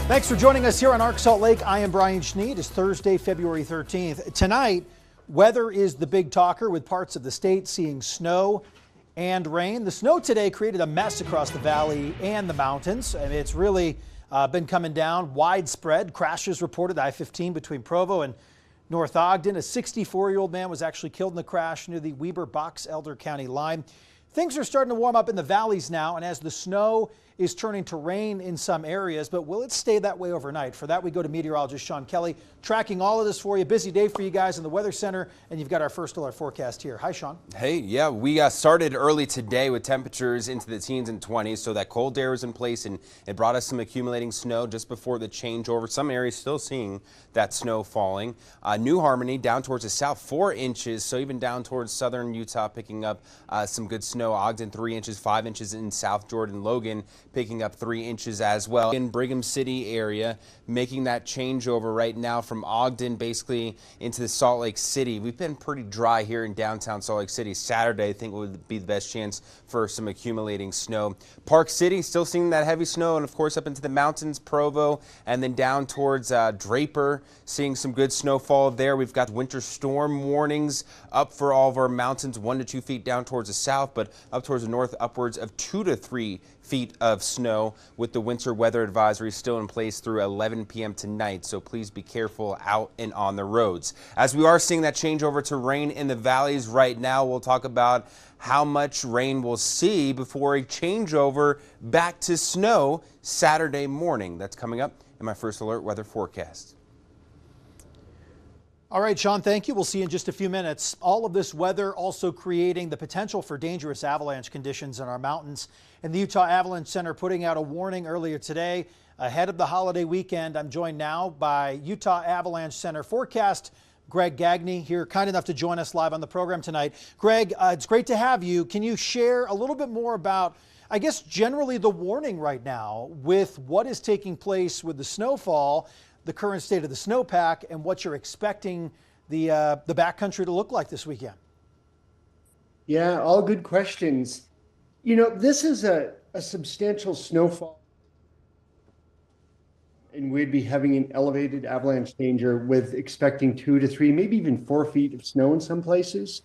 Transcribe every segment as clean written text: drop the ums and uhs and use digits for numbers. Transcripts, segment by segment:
Thanks for joining us here on Arc Salt Lake. I am Brian Schneed. It's Thursday, February 13th. Tonight, weather is the big talker with parts of the state seeing snow and rain. The snow today created a mess across the valley and the mountains. I mean, it's really been coming down widespread. Crashes reported I-15 between Provo and North Ogden. A 64-year-old man was actually killed in the crash near the Weber-Box-Elder County line. Things are starting to warm up in the valleys now, and as the snow is turning to rain in some areas, but will it stay that way overnight? For that, we go to meteorologist Sean Kelly, tracking all of this for you. Busy day for you guys in the Weather Center, and you've got our first alert forecast here. Hi, Sean. Hey, yeah, we started early today with temperatures into the teens and 20s, so that cold air was in place, and it brought us some accumulating snow just before the changeover. Some areas still seeing that snow falling. New Harmony down towards the south, 4 inches, so even down towards southern Utah picking up some good snow. Ogden, 3 inches, 5 inches in South Jordan. Logan picking up 3 inches as well. In Brigham City area, making that changeover right now from Ogden basically into the Salt Lake City. We've been pretty dry here in downtown Salt Lake City. Saturday, I think, would be the best chance for some accumulating snow. Park City still seeing that heavy snow, and of course up into the mountains, Provo, and then down towards Draper, seeing some good snowfall there. We've got winter storm warnings up for all of our mountains, 1 to 2 feet down towards the south, but up towards the north, upwards of 2 to 3 feet of snow, with the winter weather advisory still in place through 11 p.m. tonight, so please be careful out and on the roads. As we are seeing that change over to rain in the valleys right now, we'll talk about how much rain we'll see before a changeover back to snow Saturday morning. That's coming up in my first alert weather forecast. All right, Sean, thank you. We'll see you in just a few minutes. All of this weather also creating the potential for dangerous avalanche conditions in our mountains. And the Utah Avalanche Center putting out a warning earlier today ahead of the holiday weekend. I'm joined now by Utah Avalanche Center forecast Greg Gagne, here kind enough to join us live on the program tonight. Greg, it's great to have you. Can you share a little bit more about, I guess, generally the warning right now with what is taking place with the snowfall, the current state of the snowpack, and what you're expecting the backcountry to look like this weekend? Yeah, all good questions. You know, this is a substantial snowfall, and we'd be having an elevated avalanche danger with expecting 2 to 3, maybe even 4 feet of snow in some places.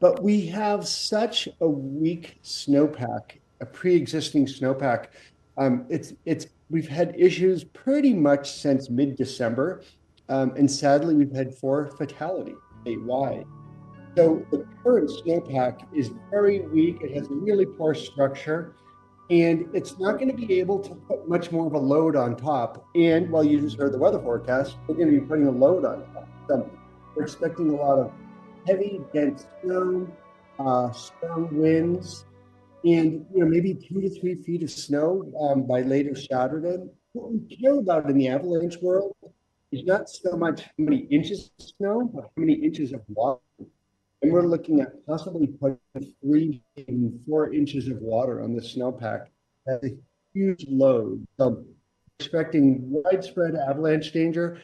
But we have such a weak snowpack, a pre-existing snowpack. We've had issues pretty much since mid-December, and sadly, we've had 4 fatalities statewide. So the current snowpack is very weak. It has a really poor structure, and it's not going to be able to put much more of a load on top. And while you just heard the weather forecast, we're going to be putting a load on top. So we're expecting a lot of heavy, dense snow, strong winds, and maybe 2 to 3 feet of snow by later Saturday. What we care about in the avalanche world is not so much how many inches of snow, but how many inches of water. And we're looking at possibly putting 3 and 4 inches of water on the snowpack. That's a huge load. So expecting widespread avalanche danger.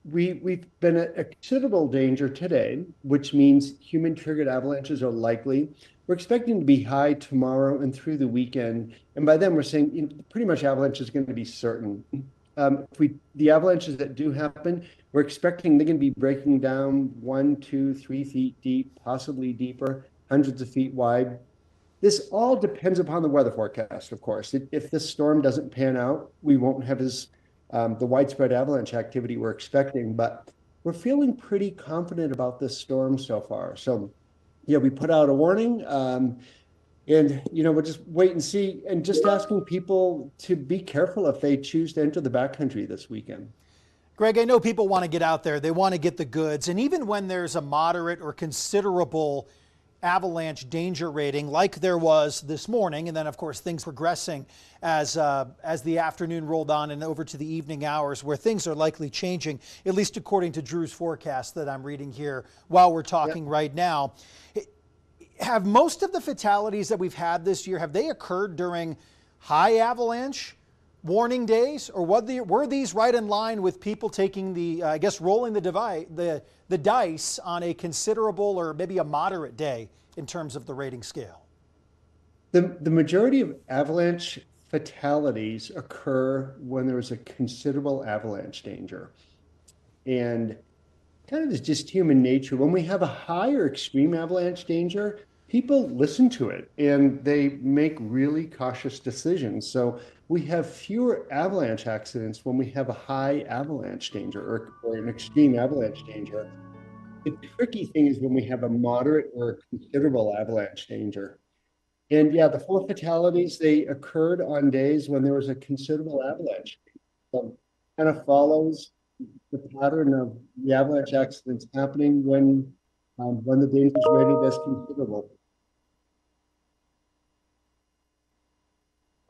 We've been at considerable danger today, which means human-triggered avalanches are likely. We're expecting to be high tomorrow and through the weekend. And by then we're saying pretty much avalanche is going to be certain. The avalanches that do happen, we're expecting they're going to be breaking down 1, 2, 3 feet deep, possibly deeper, hundreds of feet wide. This all depends upon the weather forecast, of course. If this storm doesn't pan out, we won't have the widespread avalanche activity we're expecting, but we're feeling pretty confident about this storm so far. So yeah, we put out a warning, and we'll just wait and see, and just asking people to be careful if they choose to enter the backcountry this weekend. Greg, I know people want to get out there. They want to get the goods. And even when there's a moderate or considerable avalanche danger rating like there was this morning, and then, of course, things progressing as the afternoon rolled on and over to the evening hours, where things are likely changing, at least according to Drew's forecast that I'm reading here while we're talking right now. Have most of the fatalities that we've had this year, have they occurred during high avalanche warning days, or were these right in line with people taking rolling the dice on a considerable or maybe a moderate day in terms of the rating scale? The majority of avalanche fatalities occur when there's a considerable avalanche danger. And kind of is just human nature. When we have a high or extreme avalanche danger, people listen to it and they make really cautious decisions. So we have fewer avalanche accidents when we have a high avalanche danger or an extreme avalanche danger. The tricky thing is when we have a moderate or a considerable avalanche danger. And yeah, the 4 fatalities, they occurred on days when there was a considerable avalanche. So kind of follows the pattern of the avalanche accidents happening when the danger is rated as considerable.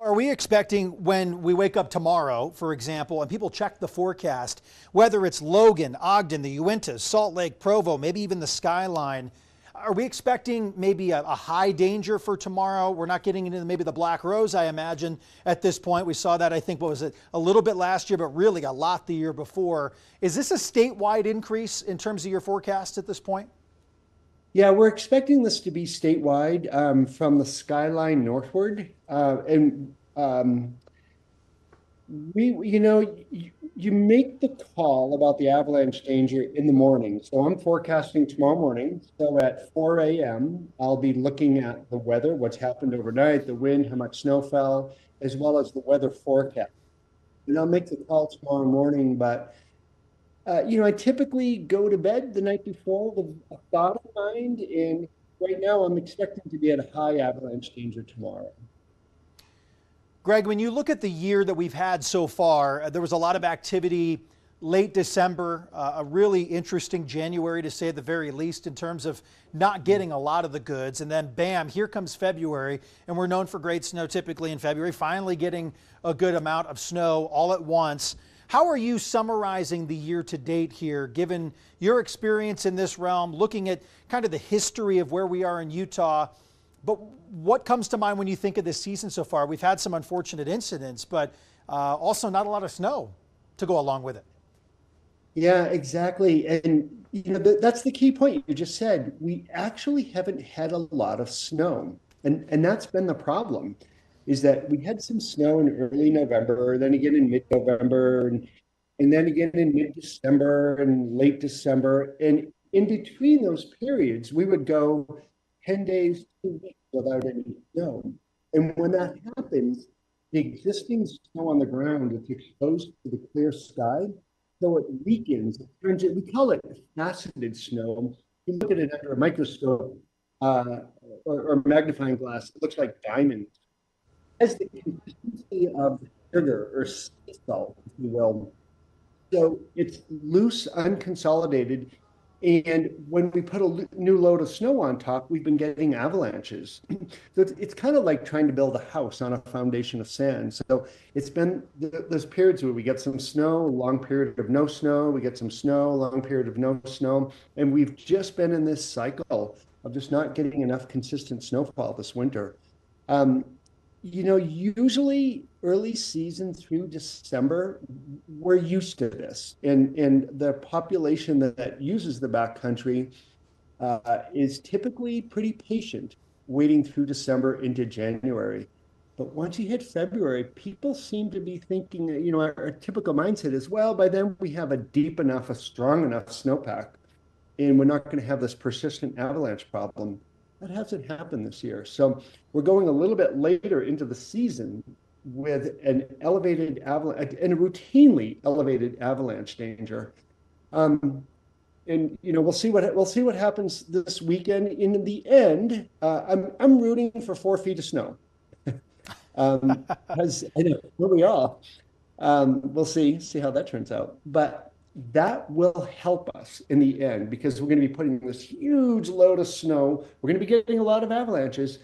Are we expecting when we wake up tomorrow, for example, and people check the forecast, whether it's Logan, Ogden, the Uintas, Salt Lake, Provo, maybe even the Skyline, are we expecting maybe a high danger for tomorrow? We're not getting into maybe the Black Rose, I imagine, at this point. We saw that, I think, what was it, a little bit last year, but really a lot the year before. Is this a statewide increase in terms of your forecast at this point? Yeah, we're expecting this to be statewide from the Skyline northward. You make the call about the avalanche danger in the morning. So I'm forecasting tomorrow morning. So at 4 a.m., I'll be looking at the weather, what's happened overnight, the wind, how much snow fell, as well as the weather forecast. And I'll make the call tomorrow morning, but I typically go to bed the night before with a thought in mind, and right now I'm expecting to be at a high avalanche danger tomorrow. Greg, when you look at the year that we've had so far, there was a lot of activity late December, a really interesting January to say at the very least in terms of not getting a lot of the goods. And then bam, here comes February, and we're known for great snow typically in February, finally getting a good amount of snow all at once. How are you summarizing the year to date here, given your experience in this realm, looking at kind of the history of where we are in Utah? But what comes to mind when you think of this season so far? We've had some unfortunate incidents, but also not a lot of snow to go along with it. Yeah, exactly. And that's the key point you just said. We actually haven't had a lot of snow. And that's been the problem, is that we had some snow in early November, then again in mid-November, and then again in mid-December and late December. And in between those periods, we would go 10 days, 2 weeks without any snow. And when that happens, the existing snow on the ground is exposed to the clear sky, so it weakens. We call it faceted snow. You look at it under a microscope or magnifying glass, it looks like diamonds. As the consistency of sugar or sea salt, if you will. So it's loose, unconsolidated. And when we put a new load of snow on top, we've been getting avalanches. So it's kind of like trying to build a house on a foundation of sand. So it's been those periods where we get some snow, a long period of no snow, we get some snow, a long period of no snow. And we've just been in this cycle of just not getting enough consistent snowfall this winter. Usually early season through December, we're used to this. And the population that uses the backcountry is typically pretty patient, waiting through December into January. But once you hit February, people seem to be thinking, our typical mindset is, well, by then we have a deep enough, a strong enough snowpack, and we're not going to have this persistent avalanche problem. That hasn't happened this year. So we're going a little bit later into the season with an elevated avalanche and a routinely elevated avalanche danger. And we'll see what happens this weekend. In the end, I'm rooting for 4 feet of snow. As I know where we are. We'll see how that turns out. But that will help us in the end, because we're going to be putting this huge load of snow. We're going to be getting a lot of avalanches,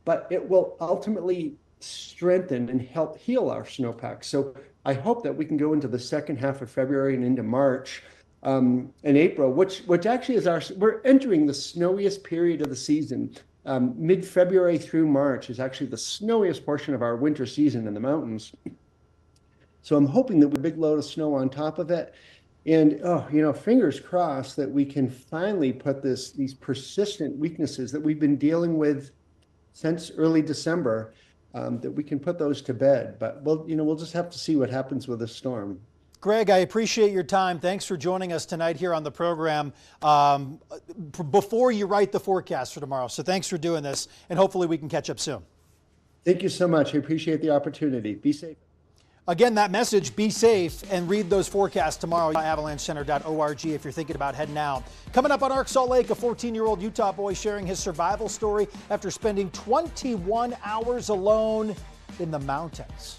but it will ultimately strengthen and help heal our snowpack. So I hope that we can go into the second half of February and into March and April, which actually is we're entering the snowiest period of the season. Mid-February through March is actually the snowiest portion of our winter season in the mountains. So I'm hoping that with a big load of snow on top of it, and fingers crossed that we can finally put these persistent weaknesses that we've been dealing with since early December, that we can put those to bed. But we'll just have to see what happens with the storm. Greg, I appreciate your time. Thanks for joining us tonight here on the program before you write the forecast for tomorrow. So thanks for doing this, and hopefully we can catch up soon. Thank you so much. I appreciate the opportunity. Be safe. Again, that message, be safe, and read those forecasts tomorrow at avalanchecenter.org if you're thinking about heading out. Coming up on Arc Salt Lake, a 14-year-old Utah boy sharing his survival story after spending 21 hours alone in the mountains.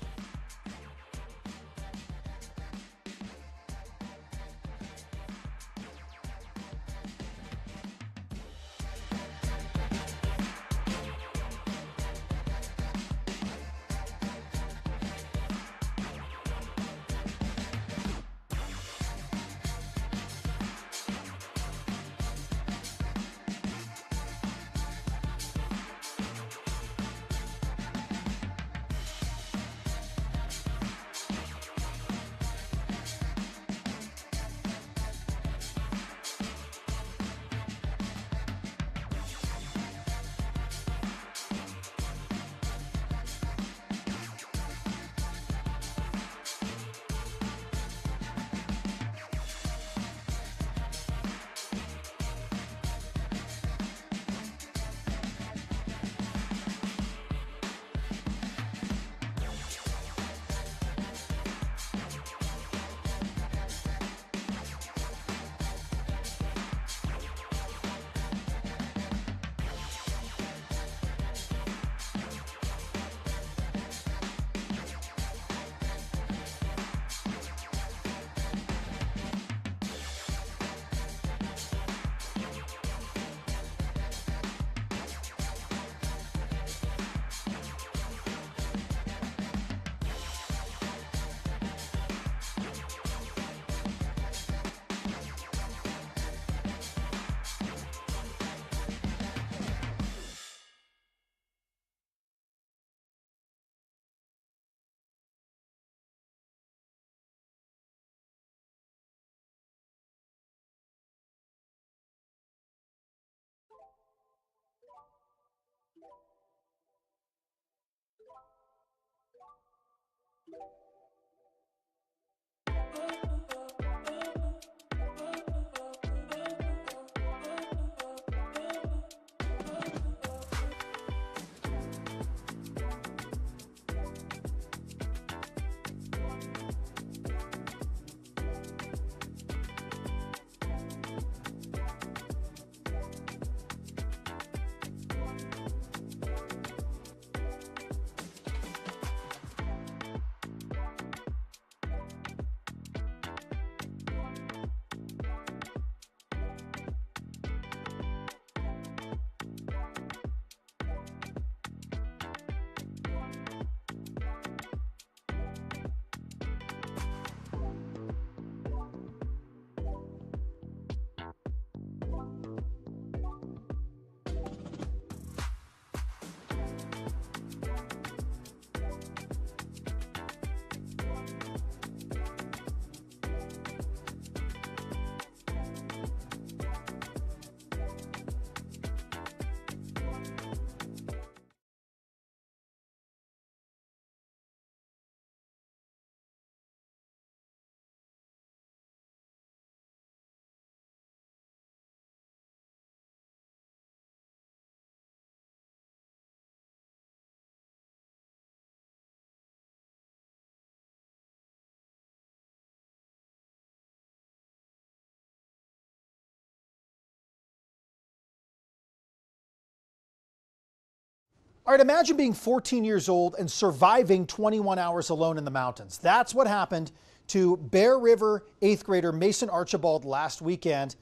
All right, imagine being 14 years old and surviving 21 hours alone in the mountains. That's what happened to Bear River 8th grader Mason Archibald last weekend.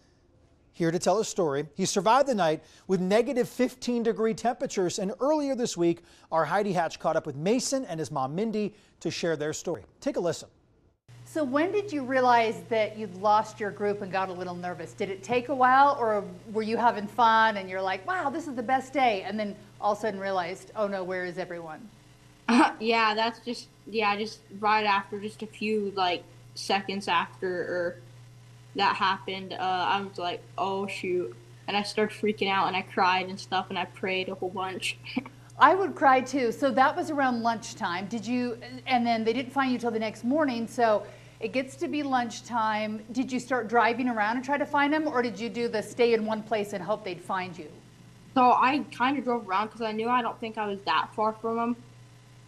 Here to tell his story. He survived the night with negative 15-degree temperatures, and earlier this week, our Heidi Hatch caught up with Mason and his mom Mindy to share their story. Take a listen. So when did you realize that you'd lost your group and got a little nervous? Did it take a while, or were you having fun and you're like, wow, this is the best day, and then all of a sudden realized, oh no, where is everyone? Yeah, just right after, just a few seconds after that happened, I was like, oh shoot, and I started freaking out and I cried and stuff and I prayed a whole bunch. I would cry too. So that was around lunchtime. And then they didn't find you till the next morning. So it gets to be lunchtime. Did you start driving around and try to find them, or did you do the stay in one place and hope they'd find you? So I kind of drove around because I knew I don't think I was that far from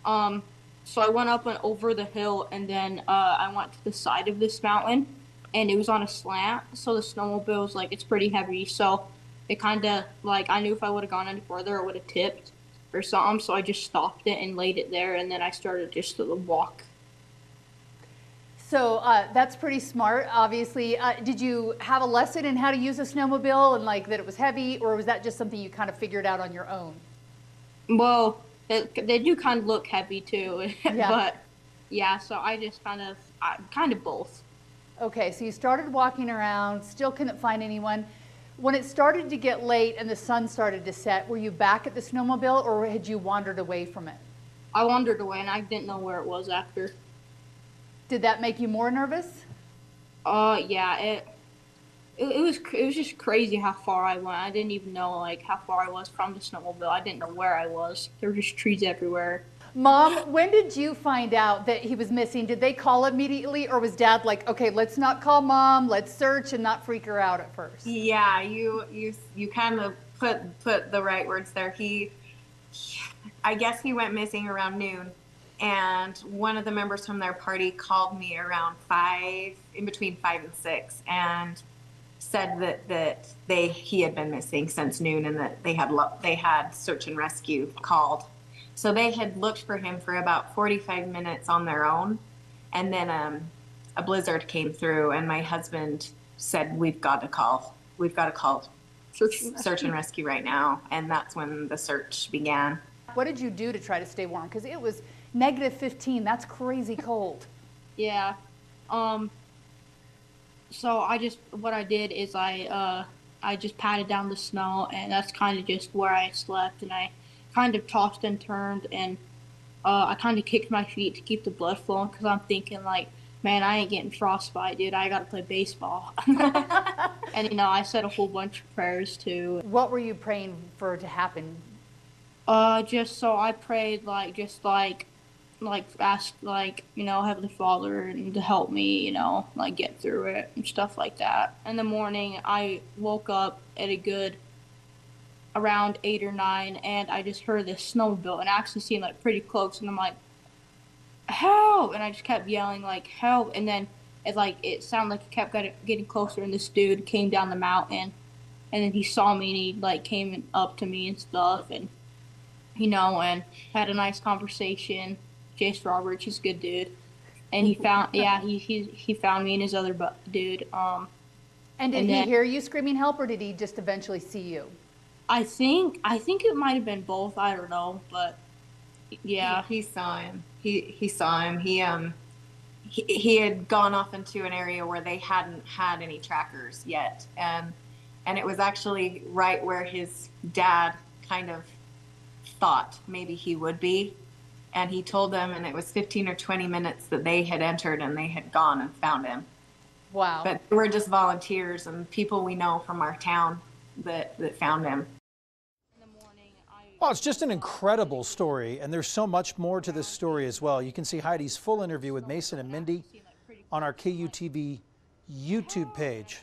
them. So I went up and over the hill, and then I went to the side of this mountain, and it was on a slant. So the snowmobile was like, it's pretty heavy. So it kind of like, I knew if I would have gone any further, it would have tipped or something. So I just stopped it and laid it there, and then I started just to walk. So that's pretty smart, obviously. Did you have a lesson in how to use a snowmobile and like that it was heavy, or was that just something you kind of figured out on your own? Well, they do kind of look heavy too, Yeah. But yeah, so I just kind of both. Okay, so you started walking around, still couldn't find anyone. When it started to get late and the sun started to set, were you back at the snowmobile, or had you wandered away from it? I wandered away, and I didn't know where it was after. Did that make you more nervous? Yeah, it was just crazy how far I went. I didn't even know like how far I was from the snowmobile. I didn't know where I was. There were just trees everywhere. Mom, when did you find out that he was missing? Did they call immediately, or was Dad like, okay, let's not call Mom, let's search and not freak her out at first? Yeah, you kind of put the right words there. I guess he went missing around noon, and one of the members from their party called me around 5, in between 5 and 6, and said that he had been missing since noon, and that they had search and rescue called. So they had looked for him for about 45 minutes on their own, and then a blizzard came through, and my husband said, we've got to call search and rescue right now, and that's when the search began. What did you do to try to stay warm? Because it was -15. That's crazy cold. Yeah. So what I did is I just patted down the snow, and that's kind of just where I slept, and I kind of tossed and turned, and I kind of kicked my feet to keep the blood flowing, because I'm thinking like, man, I ain't getting frostbite, dude. I got to play baseball. And, I said a whole bunch of prayers too. What were you praying for to happen? Just so I prayed ask Heavenly Father and to help me, get through it and stuff like that. In the morning, I woke up at a good around 8 or 9, and I just heard this snowmobile, and it actually seemed like pretty close, and I'm like, help! And I just kept yelling like, help! And then it sounded like it kept getting closer, and this dude came down the mountain, and then he saw me, and he came up to me and stuff, and and had a nice conversation. Jace Roberts, he's a good dude, and he found he found me and his other dude. And did he hear you screaming help, or did he just eventually see you? I think it might have been both. I don't know, but yeah, he saw him. He saw him. He had gone off into an area where they hadn't had any trackers yet, and it was actually right where his dad kind of thought maybe he would be, and he told them, and it was 15 or 20 minutes that they had entered, and they had gone and found him. Wow. But they were just volunteers and people we know from our town that found him. Well, it's just an incredible story, and there's so much more to this story as well. You can see Heidi's full interview with Mason and Mindy on our KUTV YouTube page.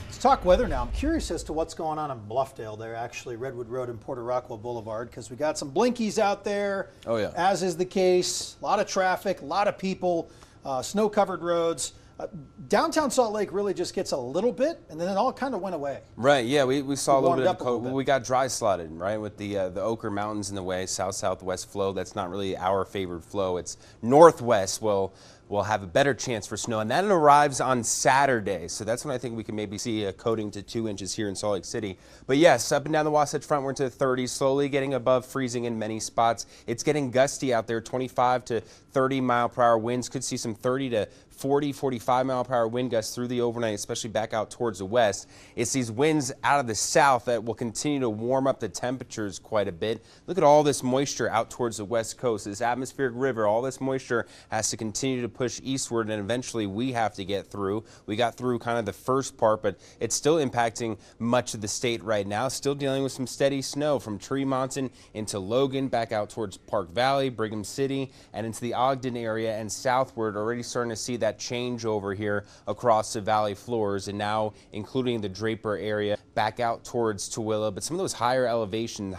Let's talk weather now. I'm curious as to what's going on in Bluffdale there, actually, Redwood Road and Porter Rockwell Boulevard, because we got some blinkies out there. Oh, yeah. As is the case. A lot of traffic, a lot of people, snow-covered roads. Downtown Salt Lake really just gets a little bit, and then it all kind of went away. Right, yeah, we saw a little bit of we got dry slotted, right, with the Ochre Mountains in the way, south-southwest flow. That's not really our favored flow. It's northwest will have a better chance for snow, and that arrives on Saturday. So that's when I think we can maybe see a coating to 2 inches here in Salt Lake City. But yes, up and down the Wasatch Front, we're into the 30s, slowly getting above freezing in many spots. It's getting gusty out there, 25 to 30 mile per hour winds. Could see some 30 to 40, 45 mile per hour wind gusts through the overnight, especially back out towards the west. It's these winds out of the south that will continue to warm up the temperatures quite a bit. Look at all this moisture out towards the west coast. This atmospheric river, all this moisture has to continue to push eastward, and eventually we have to get through. We got through kind of the first part, but it's still impacting much of the state right now. Still dealing with some steady snow from Tremonton into Logan, back out towards Park Valley, Brigham City, and into the Ogden area and southward. Already starting to see that change over here across the valley floors, and now including the Draper area back out towards Tooele. But some of those higher elevation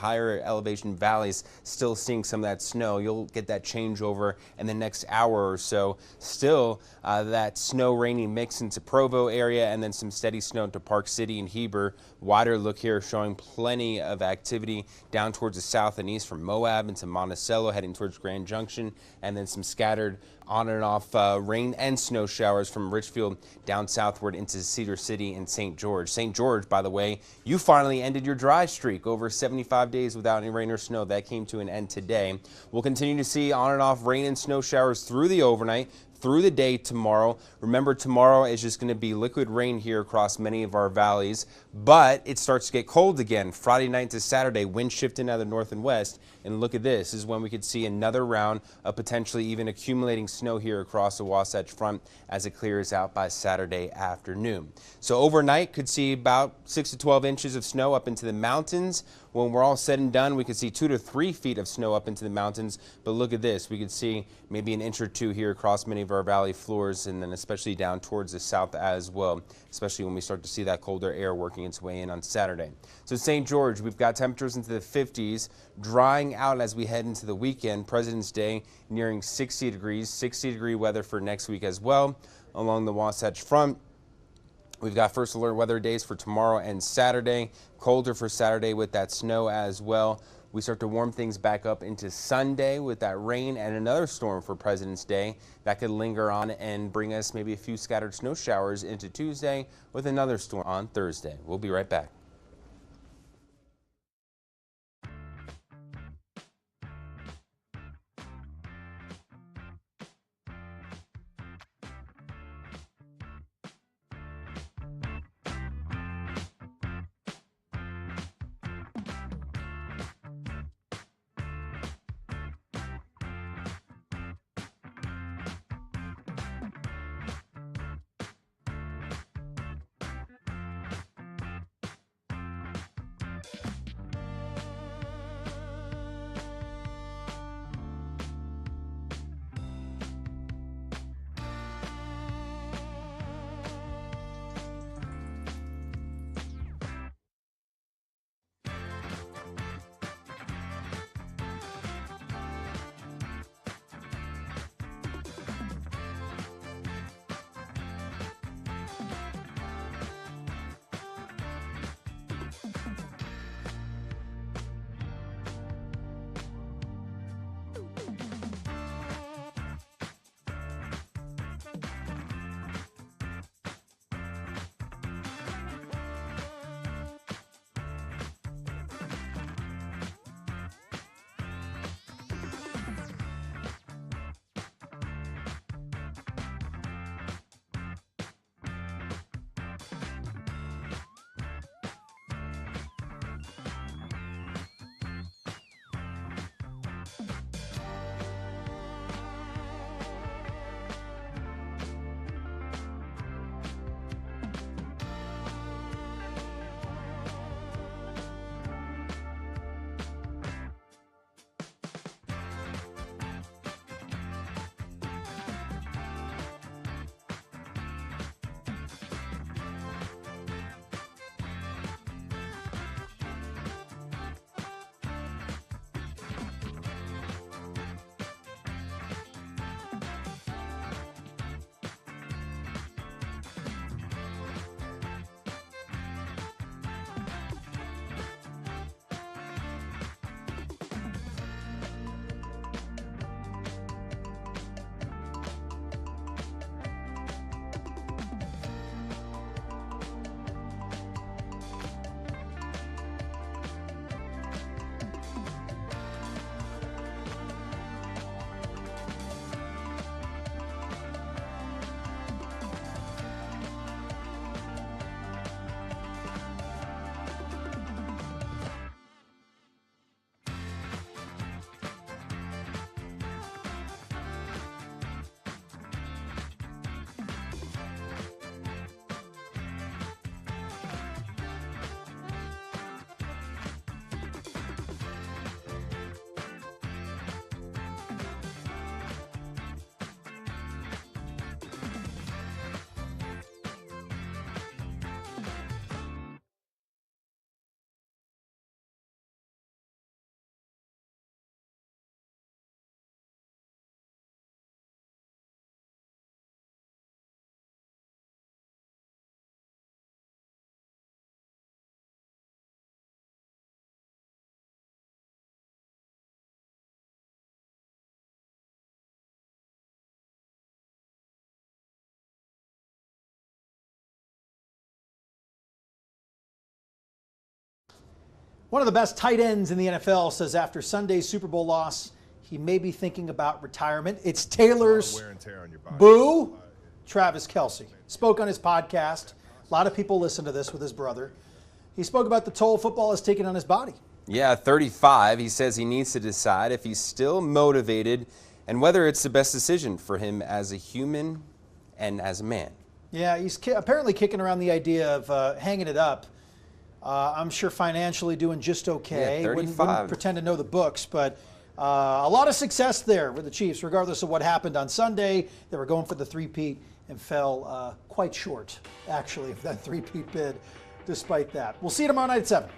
valleys still seeing some of that snow. You'll get that changeover in the next hour or so. Still that snow rainy mix into Provo area, and then some steady snow to Park City and Heber. Wider look here showing plenty of activity down towards the south and east from Moab into Monticello, heading towards Grand Junction, and then some scattered on and off rain and snow showers from Richfield down southward into Cedar City and St. George. St. George, by the way, you finally ended your dry streak. Over 75 days without any rain or snow. That came to an end today. We'll continue to see on and off rain and snow showers through the overnight, through the day tomorrow. Remember, tomorrow is just going to be liquid rain here across many of our valleys, but it starts to get cold again. Friday night to Saturday, wind shifting out of the north and west. And look at this. This is when we could see another round of potentially even accumulating snow here across the Wasatch Front as it clears out by Saturday afternoon. So overnight could see about 6 to 12 inches of snow up into the mountains. When we're all said and done, we could see 2 to 3 feet of snow up into the mountains. But look at this. We could see maybe an inch or two here across many of our valley floors, and then especially down towards the south as well, especially when we start to see that colder air working its way in on Saturday. So St. George, we've got temperatures into the 50s, drying out as we head into the weekend. President's Day nearing 60 degrees, 60-degree weather for next week as well. Along the Wasatch Front, we've got first alert weather days for tomorrow and Saturday. Colder for Saturday with that snow as well. We start to warm things back up into Sunday with that rain and another storm for President's Day. That could linger on and bring us maybe a few scattered snow showers into Tuesday with another storm on Thursday. We'll be right back. One of the best tight ends in the NFL says after Sunday's Super Bowl loss, he may be thinking about retirement. It's Taylor's boo, Travis Kelce. Spoke on his podcast. A lot of people listen to this with his brother. He spoke about the toll football has taken on his body. Yeah, 35. He says he needs to decide if he's still motivated and whether it's the best decision for him as a human and as a man. Yeah, he's apparently kicking around the idea of hanging it up. I'm sure financially doing just okay. Yeah, 35. Wouldn't pretend to know the books, but a lot of success there with the Chiefs, regardless of what happened on Sunday. They were going for the three-peat and fell quite short, actually, of that three-peat bid despite that. We'll see you tomorrow night at 7.